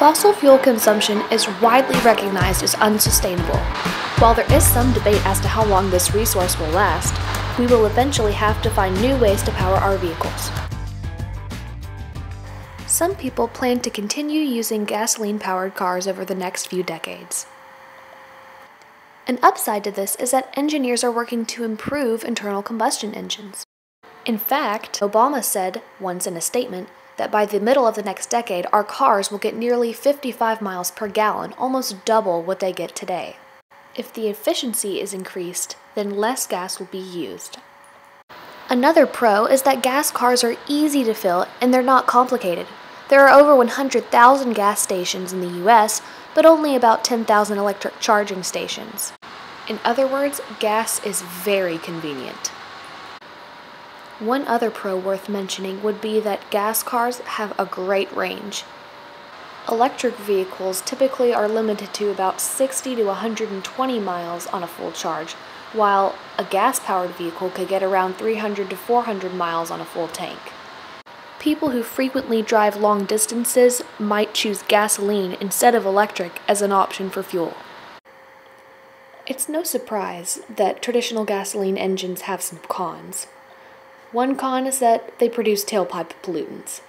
Fossil fuel consumption is widely recognized as unsustainable. While there is some debate as to how long this resource will last, we will eventually have to find new ways to power our vehicles. Some people plan to continue using gasoline-powered cars over the next few decades. An upside to this is that engineers are working to improve internal combustion engines. In fact, Obama said once in a statement that by the middle of the next decade, our cars will get nearly 55 miles per gallon, almost double what they get today. If the efficiency is increased, then less gas will be used. Another pro is that gas cars are easy to fill and they're not complicated. There are over 100,000 gas stations in the US, but only about 10,000 electric charging stations. In other words, gas is very convenient. One other pro worth mentioning would be that gas cars have a great range. Electric vehicles typically are limited to about 60 to 120 miles on a full charge, while a gas-powered vehicle could get around 300 to 400 miles on a full tank. People who frequently drive long distances might choose gasoline instead of electric as an option for fuel. It's no surprise that traditional gasoline engines have some cons. One con is that they produce tailpipe pollutants.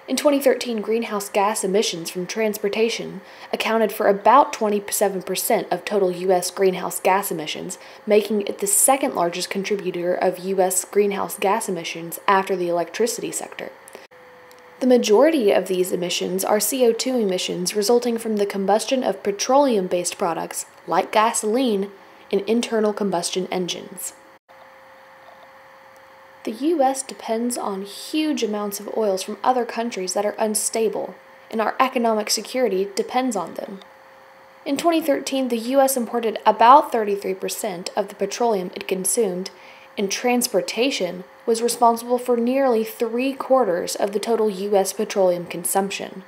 In 2013, greenhouse gas emissions from transportation accounted for about 27% of total U.S. greenhouse gas emissions, making it the second largest contributor of U.S. greenhouse gas emissions after the electricity sector. The majority of these emissions are CO2 emissions resulting from the combustion of petroleum-based products, like gasoline, in internal combustion engines. The U.S. depends on huge amounts of oils from other countries that are unstable, and our economic security depends on them. In 2013, the U.S. imported about 33% of the petroleum it consumed, and transportation was responsible for nearly 3/4 of the total U.S. petroleum consumption.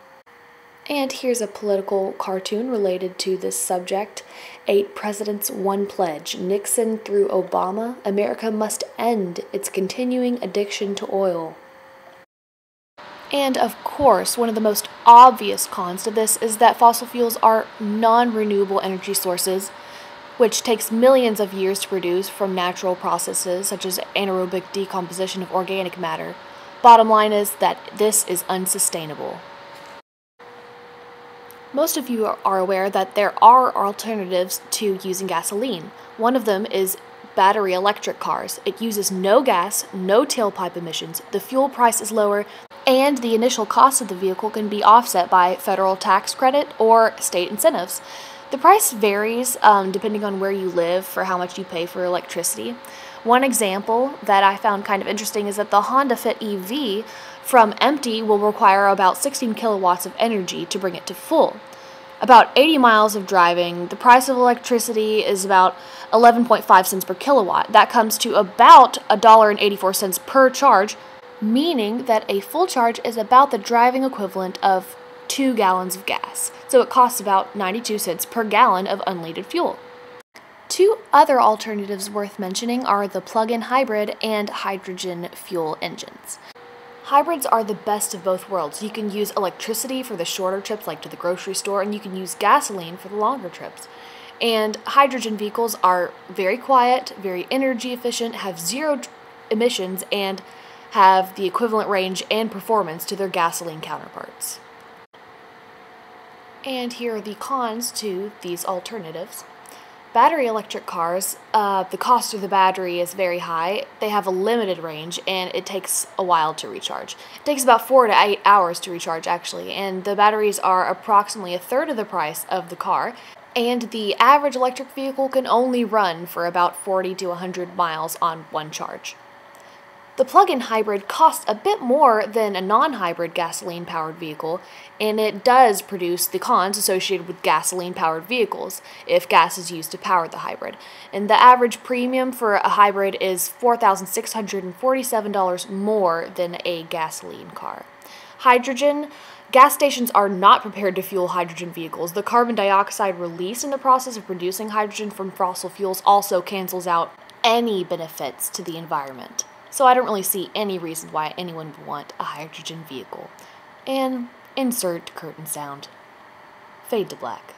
And here's a political cartoon related to this subject. 8 presidents, 1 pledge. Nixon through Obama. America must end its continuing addiction to oil. And of course, one of the most obvious cons to this is that fossil fuels are non-renewable energy sources, which takes millions of years to produce from natural processes such as anaerobic decomposition of organic matter. Bottom line is that this is unsustainable. Most of you are aware that there are alternatives to using gasoline. One of them is battery electric cars. It uses no gas, no tailpipe emissions, the fuel price is lower, and the initial cost of the vehicle can be offset by federal tax credit or state incentives. The price varies depending on where you live for how much you pay for electricity. One example that I found kind of interesting is that the Honda Fit EV from empty will require about 16 kilowatts of energy to bring it to full. About 80 miles of driving, the price of electricity is about 11.5 cents per kilowatt. That comes to about $1.84 per charge, meaning that a full charge is about the driving equivalent of 2 gallons of gas. So it costs about 92 cents per gallon of unleaded fuel. 2 other alternatives worth mentioning are the plug-in hybrid and hydrogen fuel engines. Hybrids are the best of both worlds. You can use electricity for the shorter trips like to the grocery store, and you can use gasoline for the longer trips. And hydrogen vehicles are very quiet, very energy efficient, have 0 emissions, and have the equivalent range and performance to their gasoline counterparts. And here are the cons to these alternatives. Battery electric cars, the cost of the battery is very high. They have a limited range and it takes a while to recharge. It takes about 4 to 8 hours to recharge actually, and the batteries are approximately 1/3 of the price of the car, and the average electric vehicle can only run for about 40 to 100 miles on one charge. The plug-in hybrid costs a bit more than a non-hybrid gasoline-powered vehicle, and it does produce the cons associated with gasoline-powered vehicles if gas is used to power the hybrid. And the average premium for a hybrid is $4,647 more than a gasoline car. Hydrogen. Gas stations are not prepared to fuel hydrogen vehicles. The carbon dioxide released in the process of producing hydrogen from fossil fuels also cancels out any benefits to the environment. So I don't really see any reason why anyone would want a hydrogen vehicle. And insert curtain sound. fade to black.